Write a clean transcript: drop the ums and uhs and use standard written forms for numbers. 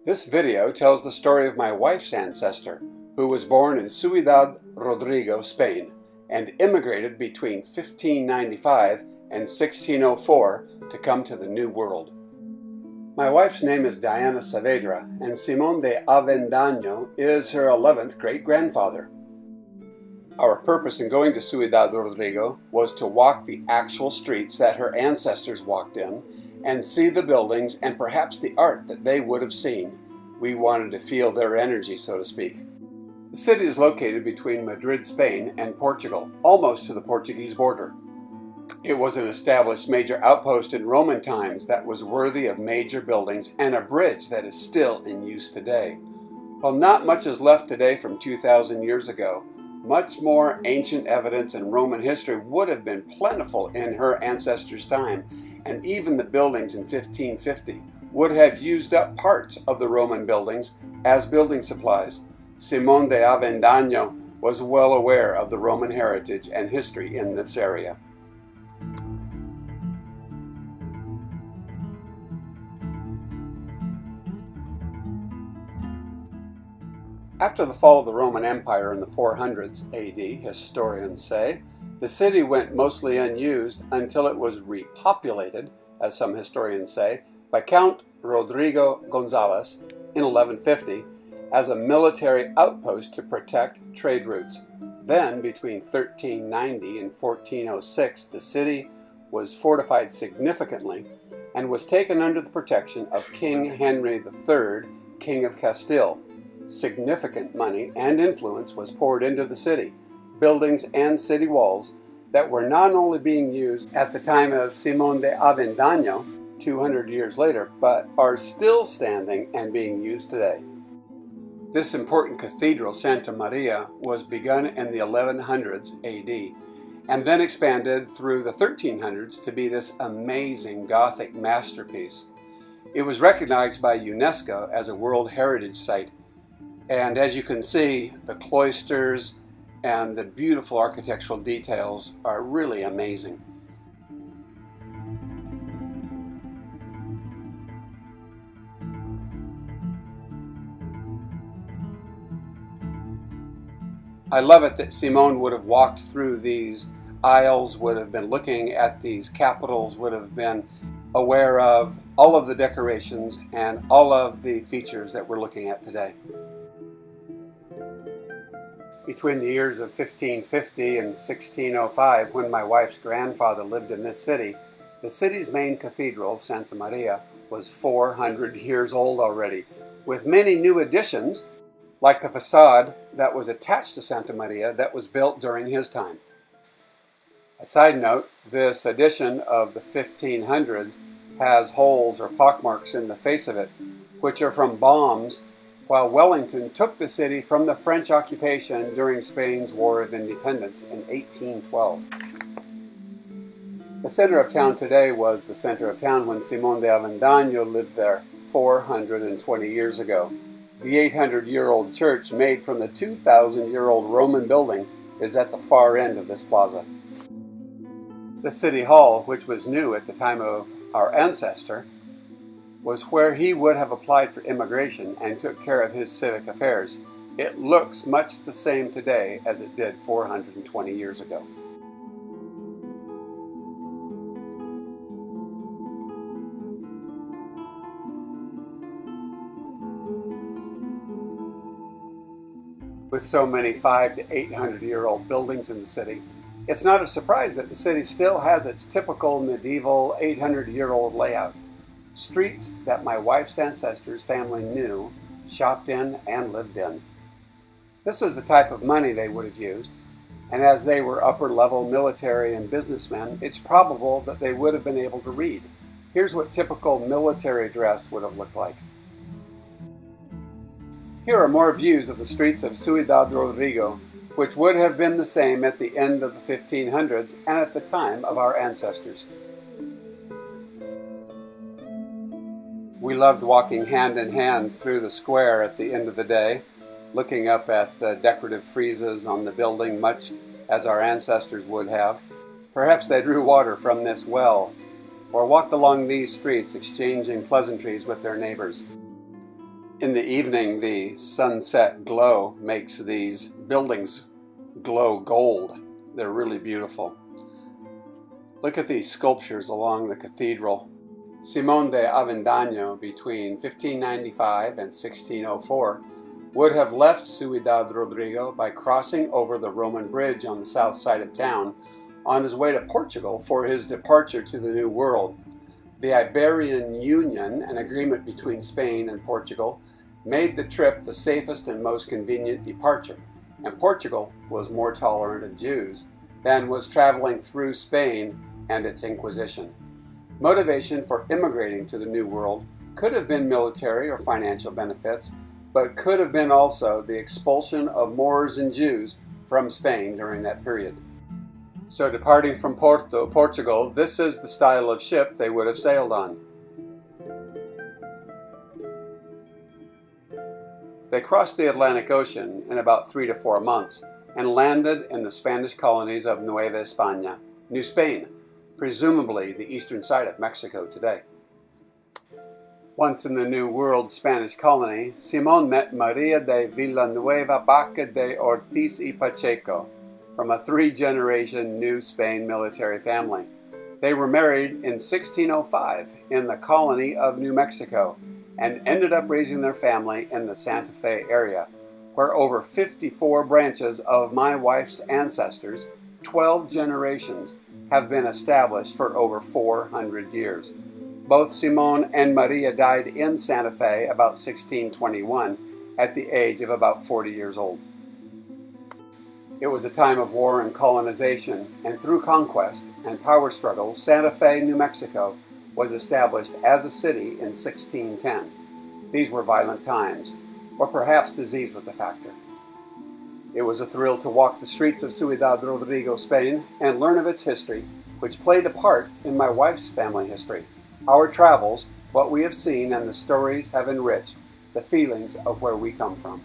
This video tells the story of my wife's ancestor, who was born in Ciudad Rodrigo, Spain, and immigrated between 1595 and 1604 to come to the New World. My wife's name is Diana Saavedra, and Simon de Avendaño is her 11th great-grandfather. Our purpose in going to Ciudad Rodrigo was to walk the actual streets that her ancestors walked in and see the buildings and perhaps the art that they would have seen. We wanted to feel their energy, so to speak. The city is located between Madrid, Spain, and Portugal, almost to the Portuguese border. It was an established major outpost in Roman times that was worthy of major buildings and a bridge that is still in use today. While not much is left today from 2,000 years ago, much more ancient evidence in Roman history would have been plentiful in her ancestors' time, and even the buildings in 1550 would have used up parts of the Roman buildings as building supplies. Simon de Avendaño was well aware of the Roman heritage and history in this area. After the fall of the Roman Empire in the 400s AD, historians say, the city went mostly unused until it was repopulated, as some historians say, by Count Rodrigo Gonzalez in 1150 as a military outpost to protect trade routes. Then, between 1390 and 1406, the city was fortified significantly and was taken under the protection of King Henry III, King of Castile. Significant money and influence was poured into the city, buildings and city walls that were not only being used at the time of Simon de Avendaño, 200 years later, but are still standing and being used today. This important cathedral, Santa Maria, was begun in the 1100s AD and then expanded through the 1300s to be this amazing Gothic masterpiece. It was recognized by UNESCO as a World Heritage Site. And as you can see, the cloisters and the beautiful architectural details are really amazing. I love it that Simone would have walked through these aisles, would have been looking at these capitals, would have been aware of all of the decorations and all of the features that we're looking at today. Between the years of 1550 and 1605, when my wife's grandfather lived in this city, the city's main cathedral, Santa Maria, was 400 years old already, with many new additions, like the facade that was attached to Santa Maria that was built during his time. A side note, this addition of the 1500s has holes or pockmarks in the face of it, which are from bombs while Wellington took the city from the French occupation during Spain's War of Independence in 1812. The center of town today was the center of town when Simon de Avendaño lived there 420 years ago. The 800-year-old church made from the 2,000-year-old Roman building is at the far end of this plaza. The city hall, which was new at the time of our ancestor, was where he would have applied for immigration and took care of his civic affairs. It looks much the same today as it did 420 years ago. With so many 500 to 800-year-old buildings in the city, it's not a surprise that the city still has its typical medieval 800-year-old layout. Streets that my wife's ancestors' family knew, shopped in, and lived in. This is the type of money they would have used, and as they were upper-level military and businessmen, it's probable that they would have been able to read. Here's what typical military dress would have looked like. Here are more views of the streets of Ciudad Rodrigo, which would have been the same at the end of the 1500s and at the time of our ancestors. We loved walking hand in hand through the square at the end of the day, looking up at the decorative friezes on the building, much as our ancestors would have. Perhaps they drew water from this well, or walked along these streets exchanging pleasantries with their neighbors. In the evening, the sunset glow makes these buildings glow gold. They're really beautiful. Look at these sculptures along the cathedral. Simon de Avendaño, between 1595 and 1604, would have left Ciudad Rodrigo by crossing over the Roman bridge on the south side of town on his way to Portugal for his departure to the New World. The Iberian Union, an agreement between Spain and Portugal, made the trip the safest and most convenient departure, and Portugal was more tolerant of Jews than was traveling through Spain and its Inquisition. Motivation for immigrating to the New World could have been military or financial benefits, but could have been also the expulsion of Moors and Jews from Spain during that period. So departing from Porto, Portugal, this is the style of ship they would have sailed on. They crossed the Atlantic Ocean in about 3 to 4 months and landed in the Spanish colonies of Nueva España, New Spain, presumably the eastern side of Mexico today. Once in the New World Spanish colony, Simón met Maria de Villanueva Baca de Ortiz y Pacheco from a 3-generation New Spain military family. They were married in 1605 in the colony of New Mexico and ended up raising their family in the Santa Fe area, where over 54 branches of my wife's ancestors, 12 generations, have been established for over 400 years. Both Simón and Maria died in Santa Fe about 1621 at the age of about 40 years old. It was a time of war and colonization, and through conquest and power struggles, Santa Fe, New Mexico was established as a city in 1610. These were violent times, or perhaps disease was a factor. It was a thrill to walk the streets of Ciudad Rodrigo, Spain, and learn of its history, which played a part in my wife's family history. Our travels, what we have seen, and the stories have enriched the feelings of where we come from.